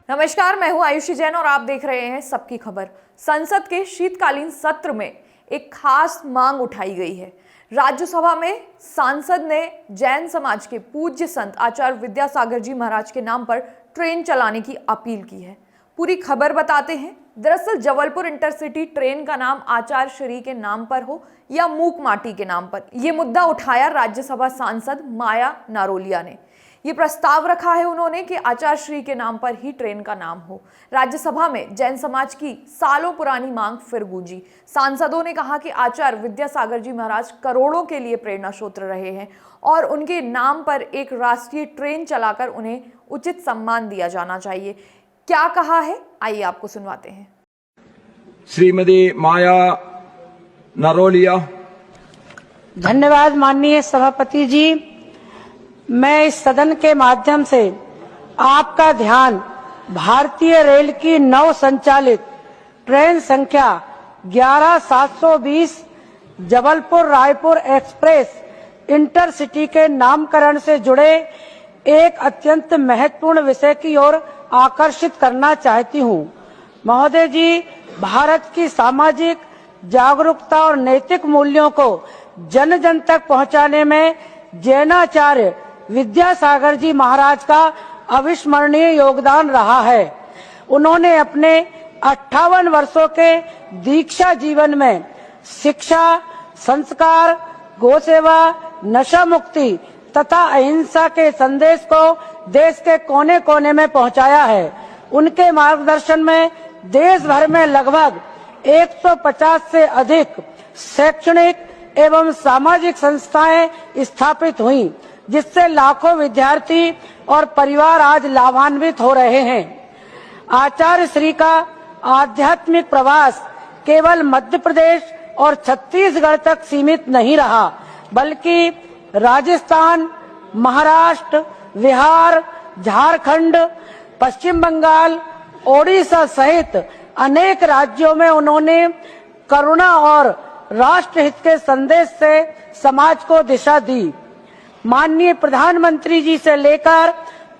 नमस्कार, मैं हूं आयुषी जैन और आप देख रहे हैं सबकी खबर। संसद के शीतकालीन सत्र में एक खास मांग उठाई गई है। राज्यसभा में सांसद ने जैन समाज के पूज्य संत आचार्य विद्यासागर जी महाराज के नाम पर ट्रेन चलाने की अपील की है। पूरी खबर बताते हैं। दरअसल जबलपुर इंटरसिटी ट्रेन का नाम आचार्य श्री के नाम पर हो या मूक माटी के नाम पर, यह मुद्दा उठाया राज्यसभा सांसद माया नारोलिया ने। ये प्रस्ताव रखा है उन्होंने कि आचार्य श्री के नाम पर ही ट्रेन का नाम हो। राज्यसभा में जैन समाज की सालों पुरानी मांग फिर गूंजी। सांसदों ने कहा कि आचार्य विद्यासागर जी महाराज करोड़ों के लिए प्रेरणा स्रोत रहे हैं और उनके नाम पर एक राष्ट्रीय ट्रेन चलाकर उन्हें उचित सम्मान दिया जाना चाहिए। क्या कहा है, आइए आपको सुनवाते हैं। श्रीमती माया नारोलिया। धन्यवाद माननीय सभापति जी। मैं इस सदन के माध्यम से आपका ध्यान भारतीय रेल की नव संचालित ट्रेन संख्या 11720 जबलपुर रायपुर एक्सप्रेस इंटरसिटी के नामकरण से जुड़े एक अत्यंत महत्वपूर्ण विषय की ओर आकर्षित करना चाहती हूं। महोदय जी, भारत की सामाजिक जागरूकता और नैतिक मूल्यों को जन जन तक पहुंचाने में जैनाचार्य विद्यासागर जी महाराज का अविस्मरणीय योगदान रहा है। उन्होंने अपने 58 वर्षों के दीक्षा जीवन में शिक्षा, संस्कार, गोसेवा, नशा मुक्ति तथा अहिंसा के संदेश को देश के कोने कोने में पहुंचाया है। उनके मार्गदर्शन में देश भर में लगभग 150 से अधिक शैक्षणिक एवं सामाजिक संस्थाएं स्थापित हुईं, जिससे लाखों विद्यार्थी और परिवार आज लाभान्वित हो रहे हैं। आचार्य श्री का आध्यात्मिक प्रवास केवल मध्य प्रदेश और छत्तीसगढ़ तक सीमित नहीं रहा, बल्कि राजस्थान, महाराष्ट्र, बिहार, झारखंड, पश्चिम बंगाल, ओडिशा सहित अनेक राज्यों में उन्होंने करुणा और राष्ट्रहित के संदेश से समाज को दिशा दी। माननीय प्रधानमंत्री जी से लेकर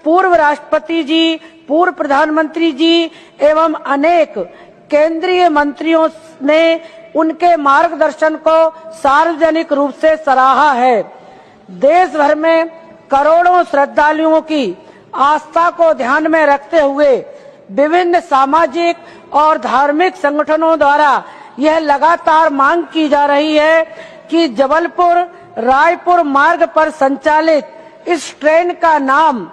पूर्व राष्ट्रपति जी, पूर्व प्रधानमंत्री जी एवं अनेक केंद्रीय मंत्रियों ने उनके मार्गदर्शन को सार्वजनिक रूप से सराहा है। देश भर में करोड़ों श्रद्धालुओं की आस्था को ध्यान में रखते हुए विभिन्न सामाजिक और धार्मिक संगठनों द्वारा यह लगातार मांग की जा रही है कि जबलपुर रायपुर मार्ग पर संचालित इस ट्रेन का नाम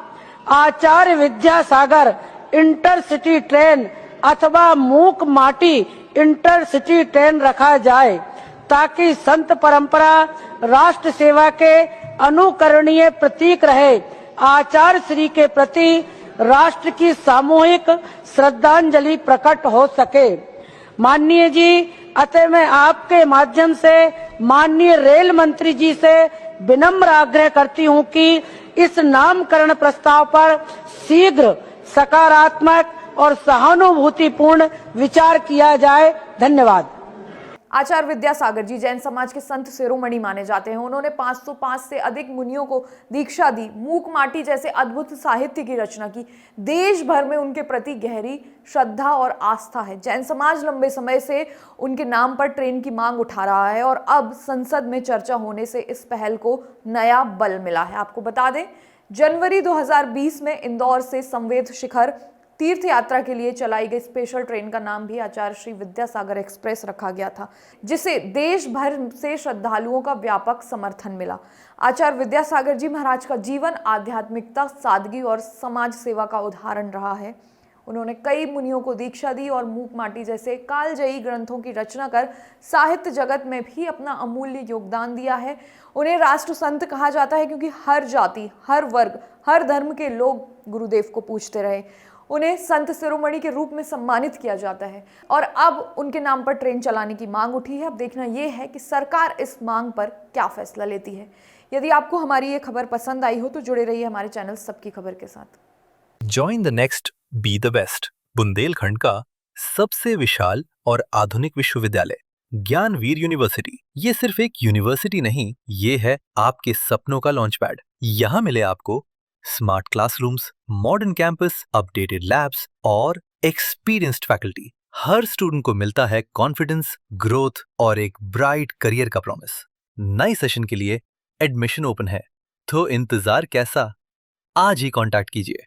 आचार्य विद्यासागर इंटरसिटी ट्रेन अथवा मूक माटी इंटरसिटी ट्रेन रखा जाए, ताकि संत परंपरा राष्ट्र सेवा के अनुकरणीय प्रतीक रहे। आचार्य श्री के प्रति राष्ट्र की सामूहिक श्रद्धांजलि प्रकट हो सके। माननीय जी, अतः मैं आपके माध्यम से माननीय रेल मंत्री जी से विनम्र आग्रह करती हूं कि इस नामकरण प्रस्ताव पर शीघ्र सकारात्मक और सहानुभूतिपूर्ण विचार किया जाए। धन्यवाद। आचार्य विद्यासागर जी जैन समाज के संत शिरोमणि माने जाते हैं। उन्होंने 505 से अधिक मुनियों को दीक्षा दी, मूक माटी जैसे अद्भुत साहित्य की रचना की। देश भर में उनके प्रति गहरी श्रद्धा और आस्था है। जैन समाज लंबे समय से उनके नाम पर ट्रेन की मांग उठा रहा है और अब संसद में चर्चा होने से इस पहल को नया बल मिला है। आपको बता दें, जनवरी 2020 में इंदौर से संवेद शिखर तीर्थ यात्रा के लिए चलाई गई स्पेशल ट्रेन का नाम भी आचार्य श्री विद्यासागर एक्सप्रेस रखा गया था, जिसे देश भर से श्रद्धालुओं का व्यापक समर्थन मिला। आचार्य विद्यासागर जी महाराज का जीवन आध्यात्मिकता, सादगी और समाज सेवा का उदाहरण रहा है। उन्होंने कई मुनियों को दीक्षा दी और मूक माटी जैसे कालजयी ग्रंथों की रचना कर साहित्य जगत में भी अपना अमूल्य योगदान दिया है। उन्हें राष्ट्र संत कहा जाता है क्योंकि हर जाति, हर वर्ग, हर धर्म के लोग गुरुदेव को पूजते रहे। उन्हें संत शिरोमणि के रूप में सम्मानित किया जाता है और अब उनके नाम पर ट्रेन चलाने की मांग उठी है। अब देखना यह है कि सरकार इस मांग पर क्या फैसला लेती है। यदि आपको हमारी ये खबर पसंद आई हो तो जुड़े रहिए हमारे चैनल सबकी खबर के साथ। Join the next be the best Bundelkhand का सबसे विशाल और आधुनिक विश्वविद्यालय ज्ञानवीर यूनिवर्सिटी। ये सिर्फ एक यूनिवर्सिटी नहीं, ये है आपके सपनों का लॉन्च पैड। यहाँ मिले आपको smart classrooms, modern campus, updated labs और एक्सपीरियंस्ड फैकल्टी। हर स्टूडेंट को मिलता है कॉन्फिडेंस, ग्रोथ और एक ब्राइट करियर का प्रॉमिस। नए सेशन के लिए एडमिशन ओपन है, तो इंतजार कैसा? आज ही कांटेक्ट कीजिए।